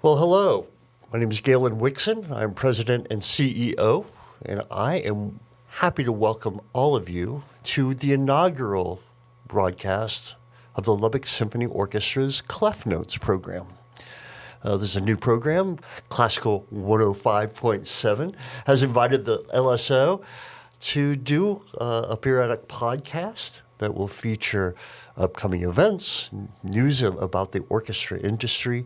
Well, hello. My name is Galen Wixon. I'm President and CEO, and I am happy to welcome all of you to the inaugural broadcast of the Lubbock Symphony Orchestra's ClefNotes program. This is a new program. Classical 105.7 has invited the LSO to do a periodic podcast that will feature upcoming events, news about the orchestra industry,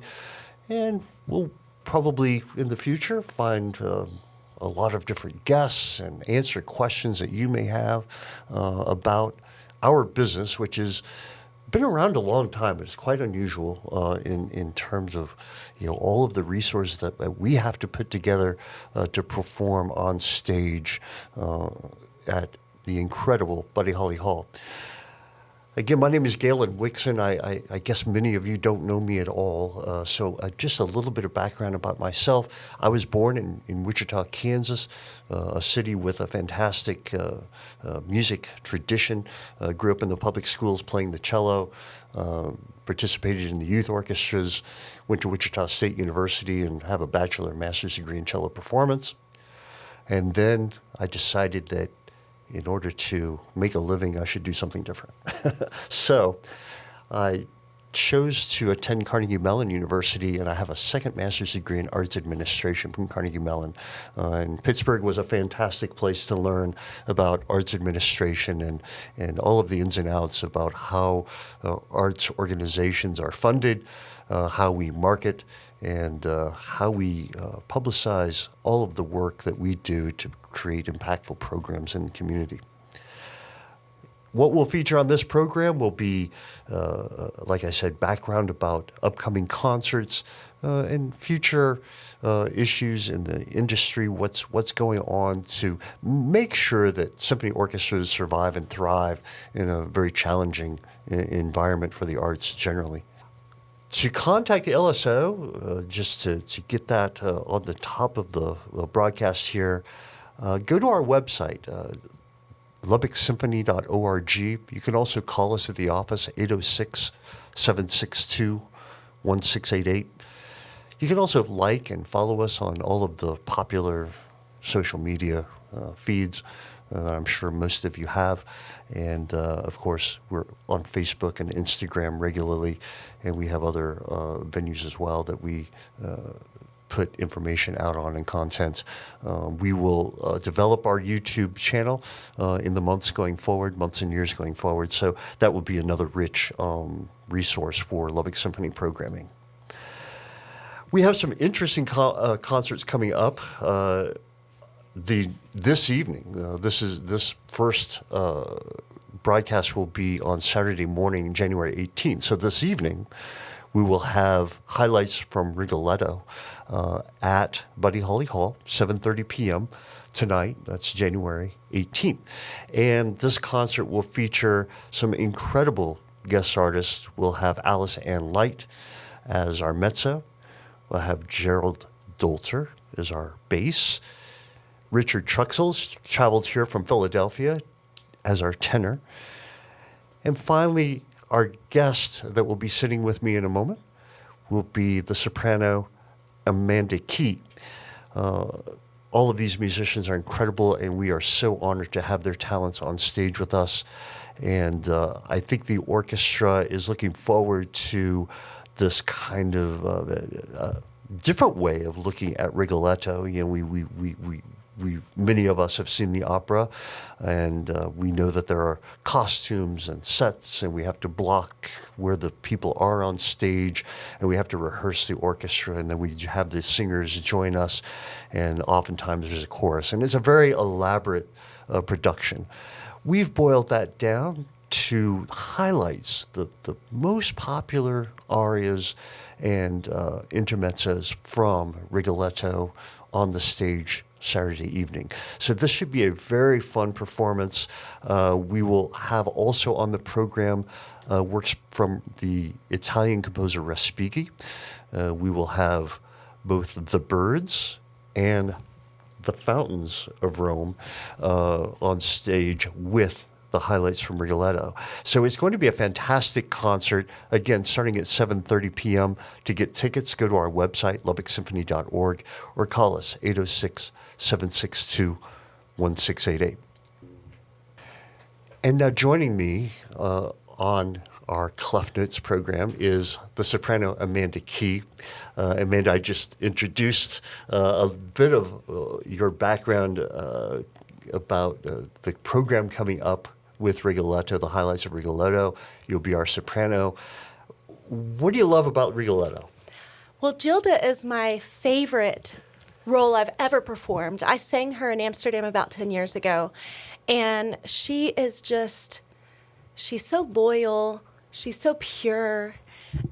and we'll probably in the future find a lot of different guests and answer questions that you may have about our business, which has been around a long time. It's quite unusual in terms of all of the resources that we have to put together to perform on stage at the incredible Buddy Holly Hall. Again, my name is Galen Wixon. I guess many of you don't know me at all, so just a little bit of background about myself. I was born in Wichita, Kansas, a city with a fantastic music tradition. Grew up in the public schools playing the cello, participated in the youth orchestras, went to Wichita State University and have a bachelor and master's degree in cello performance. And then I decided that in order to make a living, I should do something different. So I chose to attend Carnegie Mellon University, and I have a second master's degree in arts administration from Carnegie Mellon. And Pittsburgh was a fantastic place to learn about arts administration and all of the ins and outs about how arts organizations are funded, how we market, and how we publicize all of the work that we do to create impactful programs in the community. What we'll feature on this program will be, like I said, background about upcoming concerts and future issues in the industry, what's going on to make sure that symphony orchestras survive and thrive in a very challenging environment for the arts generally. To contact the LSO, just to get that on the top of the broadcast here, go to our website, LubbockSymphony.org. You can also call us at the office, 806-762-1688. You can also like and follow us on all of the popular social media feeds that I'm sure most of you have. And, of course, we're on Facebook and Instagram regularly, and we have other venues as well that we put information out on and content. We will develop our YouTube channel in the months and years going forward. So that will be another rich resource for Lubbock Symphony programming. We have some interesting concerts coming up. This evening, this first broadcast will be on Saturday morning, January 18th. So this evening, we will have highlights from Rigoletto at Buddy Holly Hall, 7:30 p.m. tonight. That's January 18th. And this concert will feature some incredible guest artists. We'll have Alice Ann Light as our mezzo. We'll have Gerald Dolter as our bass. Richard Truxell traveled here from Philadelphia as our tenor. And finally, our guest that will be sitting with me in a moment will be the soprano Amanda Key. All of these musicians are incredible, and we are so honored to have their talents on stage with us. And I think the orchestra is looking forward to this kind of different way of looking at Rigoletto. Many of us have seen the opera, and we know that there are costumes and sets, and we have to block where the people are on stage, and we have to rehearse the orchestra, and then we have the singers join us, and oftentimes there's a chorus. And it's a very elaborate production. We've boiled that down to highlights, the most popular arias and intermezzos from Rigoletto on the stage Saturday evening. So this should be a very fun performance. We will have also on the program works from the Italian composer Respighi. We will have both the Birds and the Fountains of Rome on stage with the highlights from Rigoletto. So it's going to be a fantastic concert. Again, starting at 7:30 p.m. To get tickets, go to our website, lubbocksymphony.org, or call us 806-762-1688. And now joining me on our ClefNotes program is the soprano Amanda Key. Amanda, I just introduced a bit of your background about the program coming up with Rigoletto, the highlights of Rigoletto. You'll be our soprano. What do you love about Rigoletto? Well, Gilda is my favorite role I've ever performed. I sang her in Amsterdam about 10 years ago, and she is just, she's so loyal, she's so pure,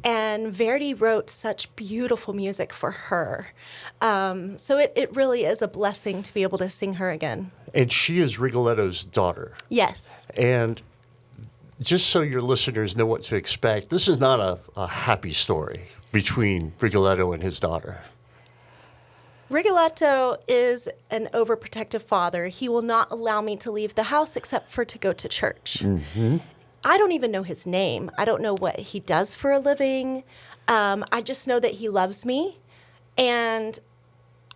and Verdi wrote such beautiful music for her. So it really is a blessing to be able to sing her again. And she is Rigoletto's daughter. Yes. And just so your listeners know what to expect, this is not a happy story between Rigoletto and his daughter. Rigoletto is an overprotective father. He will not allow me to leave the house except for to go to church. Mm-hmm. I don't even know his name. I don't know what he does for a living. I just know that he loves me. And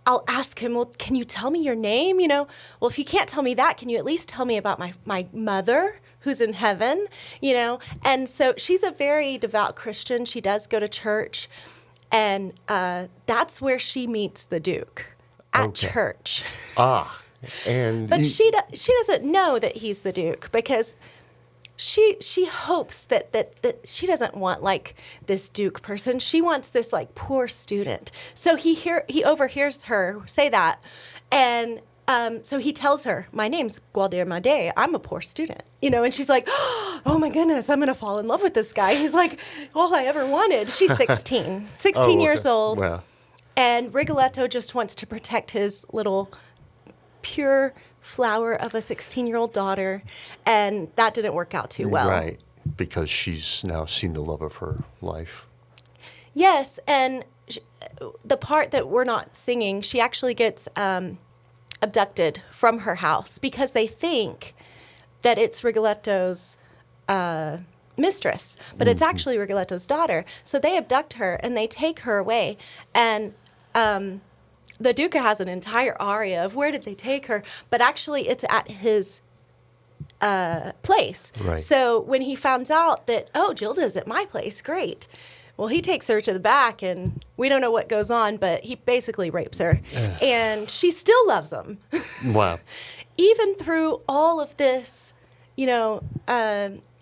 I'll ask him, well, can you tell me your name? Well, if you can't tell me that, can you at least tell me about my mother who's in heaven? And so she's a very devout Christian. She does go to church. And that's where she meets the Duke, at church. But she doesn't know that he's the Duke because she hopes that she doesn't want like this Duke person. She wants this like poor student. So he overhears her say that, and so he tells her, "My name's Gualdir Made. I'm a poor student." And she's like, "Oh my goodness, I'm gonna fall in love with this guy. He's like all I ever wanted." She's 16 years old, wow. And Rigoletto just wants to protect his little pure flower of a 16-year-old daughter, and that didn't work out too well. Right, because she's now seen the love of her life. Yes, and the part that we're not singing, she actually gets abducted from her house because they think that it's Rigoletto's mistress, but it's actually Rigoletto's daughter. So they abduct her and they take her away, and the Duca has an entire aria of where did they take her, but actually it's at his place. Right. So when he finds out that, oh, Gilda's at my place, great. Well, he takes her to the back, and we don't know what goes on, but he basically rapes her. And she still loves him. Wow. Even through all of this,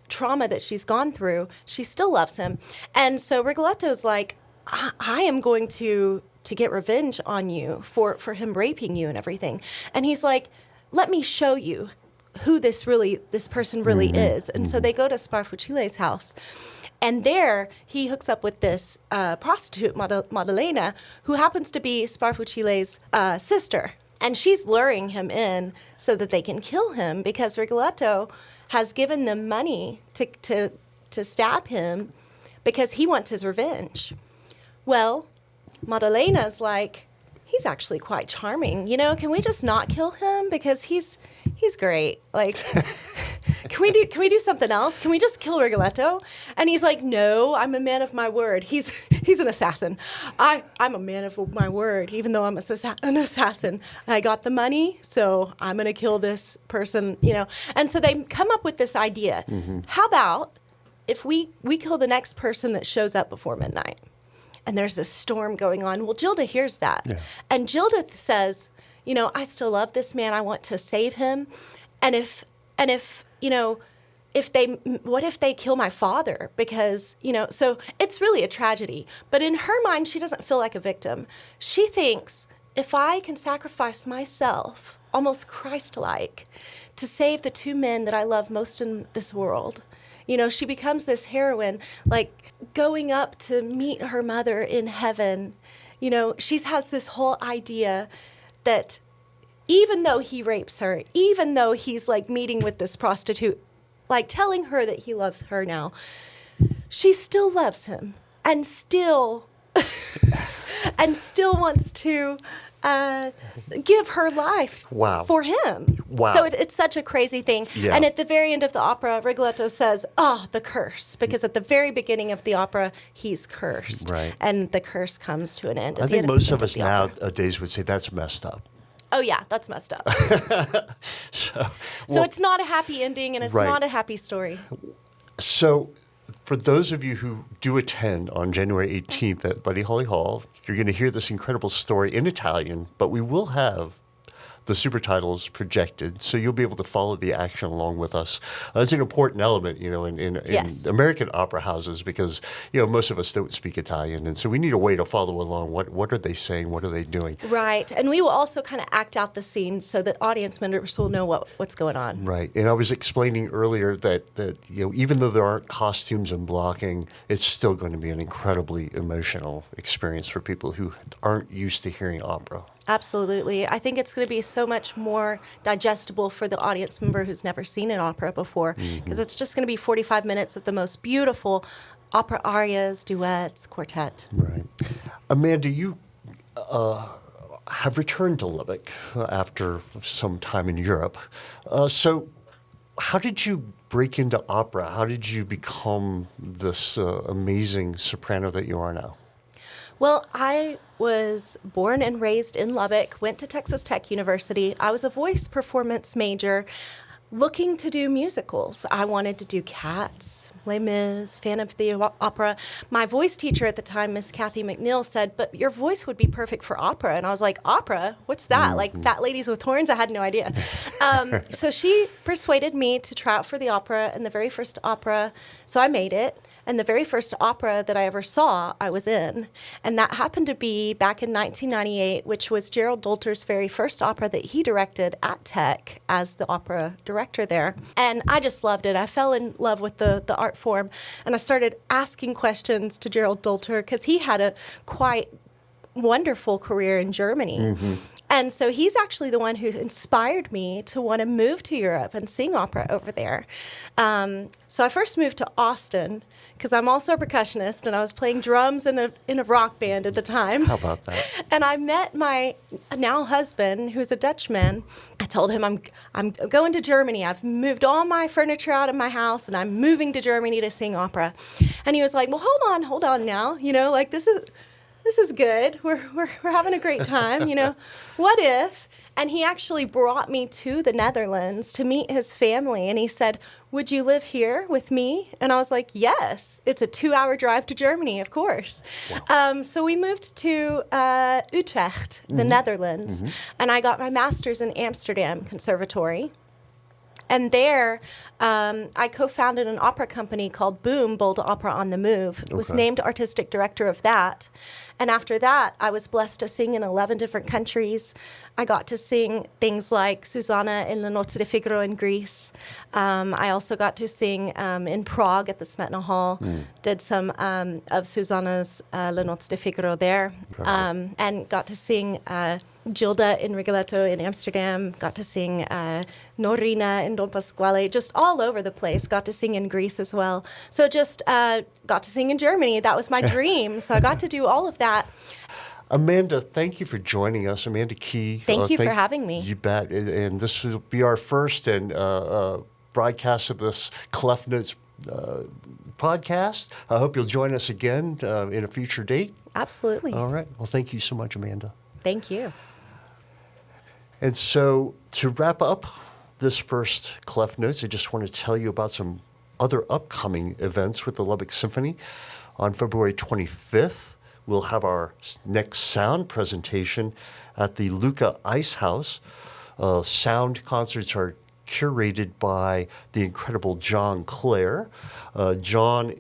trauma that she's gone through, she still loves him. And so Rigoletto's like, I am going to get revenge on you for him raping you and everything. And he's like, let me show you who this person really is. And so they go to Sparfucile's house. And there he hooks up with this prostitute, Maddalena, who happens to be Sparfucile's sister. And she's luring him in so that they can kill him because Rigoletto has given them money to stab him because he wants his revenge. Well, Maddalena's like, he's actually quite charming. Can we just not kill him because he's great? Like, can we do something else? Can we just kill Rigoletto? And he's like, no, I'm a man of my word. He's an assassin. I'm a man of my word, even though I'm an assassin. I got the money, so I'm gonna kill this person. And so they come up with this idea. Mm-hmm. How about if we kill the next person that shows up before midnight? And there's this storm going on. Well, Gilda hears that. Yeah. And Gilda says, I still love this man. I want to save him. And what if they kill my father? Because, so it's really a tragedy. But in her mind, she doesn't feel like a victim. She thinks, if I can sacrifice myself, almost Christ-like, to save the two men that I love most in this world, she becomes this heroine, like going up to meet her mother in heaven. She has this whole idea that even though he rapes her, even though he's like meeting with this prostitute, like telling her that he loves her now, she still loves him and still wants to give her life for him. Wow. So it's such a crazy thing. Yeah. And at the very end of the opera, Rigoletto says, the curse. Because at the very beginning of the opera, he's cursed. Right. And the curse comes to an end. I think most of us nowadays would say that's messed up. Oh, yeah, that's messed up. So it's not a happy ending, and it's Right. not a happy story. So for those of you who do attend on January 18th at Buddy Holly Hall, you're going to hear this incredible story in Italian, but we will have the super titles projected, so you'll be able to follow the action along with us. It's an important element, in Yes. American opera houses because, most of us don't speak Italian, and so we need a way to follow along. What are they saying? What are they doing? Right. And we will also kind of act out the scene so that audience members will know what's going on. Right. And I was explaining earlier that even though there aren't costumes and blocking, it's still going to be an incredibly emotional experience for people who aren't used to hearing opera. Absolutely. I think it's going to be so much more digestible for the audience member who's never seen an opera before, because it's just going to be 45 minutes of the most beautiful opera arias, duets, quartet. Right. Amanda, you have returned to Lubbock after some time in Europe. So how did you break into opera? How did you become this amazing soprano that you are now? Well, I was born and raised in Lubbock, went to Texas Tech University. I was a voice performance major looking to do musicals. I wanted to do Cats, Les Mis, fan of the opera. My voice teacher at the time, Miss Kathy McNeil, said, but your voice would be perfect for opera. And I was like, opera? What's that? Like Fat Ladies with Horns? I had no idea. So she persuaded me to try out for the opera, and the very first opera, so I made it. And the very first opera that I ever saw, I was in. And that happened to be back in 1998, which was Gerald Dolter's very first opera that he directed at Tech as the opera director there. And I just loved it. I fell in love with the art form. And I started asking questions to Gerald Dolter because he had a quite wonderful career in Germany. And so he's actually the one who inspired me to want to move to Europe and sing opera over there. So I first moved to Austin because I'm also a percussionist, and I was playing drums in a rock band at the time. How about that? And I met my now husband, who's a Dutchman. I told him I'm going to Germany. I've moved all my furniture out of my house, and I'm moving to Germany to sing opera. And he was like, well, hold on now. This is good. We're having a great time. What if? And he actually brought me to the Netherlands to meet his family. And he said, would you live here with me? And I was like, yes. It's a 2-hour drive to Germany, of course. Wow. So we moved to Utrecht, the Netherlands. And I got my master's in Amsterdam Conservatory. And there, I co-founded an opera company called Boom, Bold Opera on the Move. Was named artistic director of that. And after that, I was blessed to sing in 11 different countries. I got to sing things like Susanna in La Notte di Figaro in Greece. I also got to sing in Prague at the Smetana Hall. Did some of Susanna's La Notte di Figaro there. And got to sing Gilda in Rigoletto in Amsterdam. Got to sing Norina in Don Pasquale. Just all over the place. Got to sing in Greece as well. So just got to sing in Germany. That was my dream. So I got to do all of that. Amanda, thank you for joining us. Amanda Key. Thank you for having me. You bet. And this will be our first broadcast of this ClefNotes podcast. I hope you'll join us again in a future date. Absolutely. All right. Well, thank you so much, Amanda. Thank you. And so to wrap up this first ClefNotes, I just want to tell you about some other upcoming events with the Lubbock Symphony. On February 25th, we'll have our next sound presentation at the Luca Ice House. Sound concerts are curated by the incredible John Clare. John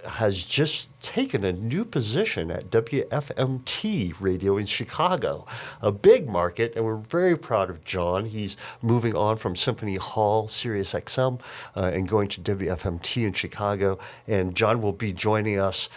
has just taken a new position at WFMT Radio in Chicago, a big market, and we're very proud of John. He's moving on from Symphony Hall, Sirius XM, and going to WFMT in Chicago. And John will be joining us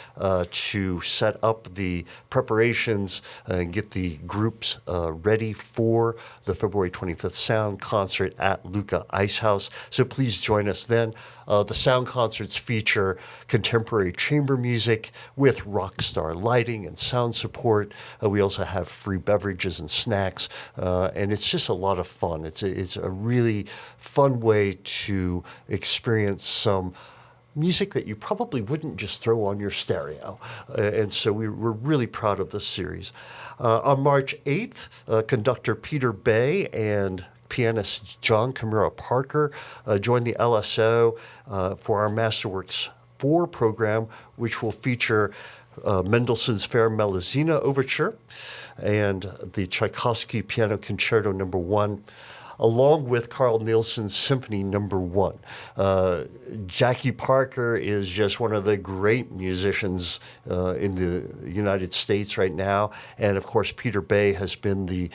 to set up the preparations and get the groups ready for the February 25th sound concert at Luca Ice House. So please join us then. The sound concerts feature contemporary chamber music with rock star lighting and sound support. We also have free beverages and snacks, and it's just a lot of fun. It's a really fun way to experience some music that you probably wouldn't just throw on your stereo. And so we're really proud of this series. On March 8th, conductor Peter Bay and pianist John Camara Parker joined the LSO for our Masterworks 4 program, which will feature Mendelssohn's Fair Melusina Overture and the Tchaikovsky Piano Concerto No. 1, along with Carl Nielsen's Symphony No. 1. Jackie Parker is just one of the great musicians in the United States right now. And of course, Peter Bay has been the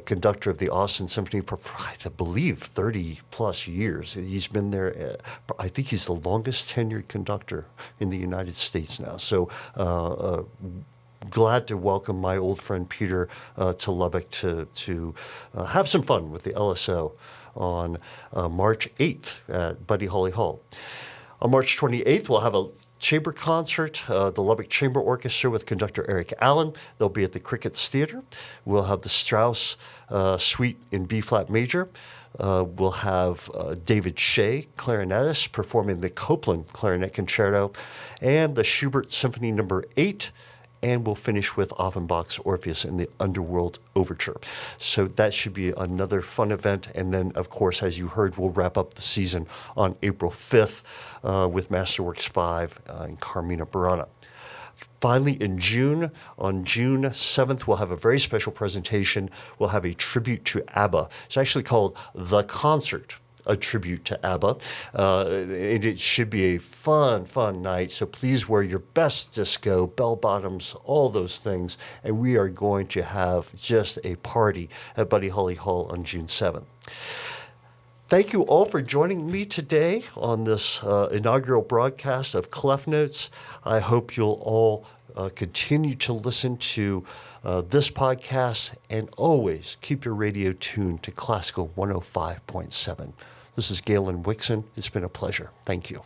conductor of the Austin Symphony for, I believe, 30 plus years. He's been there, I think he's the longest tenured conductor in the United States now. So glad to welcome my old friend Peter to Lubbock to have some fun with the LSO on March 8th at Buddy Holly Hall. On March 28th, we'll have a chamber concert, the Lubbock Chamber Orchestra with conductor Eric Allen. They'll be at the Crickets Theater. We'll have the Strauss Suite in B-flat major. We'll have David Shea, clarinetist, performing the Copland Clarinet Concerto and the Schubert Symphony No. 8. And we'll finish with Offenbach's Orpheus in the Underworld Overture. So that should be another fun event. And then, of course, as you heard, we'll wrap up the season on April 5th with Masterworks 5 and Carmina Burana. Finally, in June, on June 7th, we'll have a very special presentation. We'll have a tribute to ABBA. It's actually called The Concert, a tribute to ABBA. It should be a fun night, so please wear your best disco, bell-bottoms, all those things, and we are going to have just a party at Buddy Holly Hall on June 7th. Thank you all for joining me today on this inaugural broadcast of ClefNotes. I hope you'll all continue to listen to this podcast and always keep your radio tuned to Classical 105.7. This is Galen Wixon. It's been a pleasure. Thank you.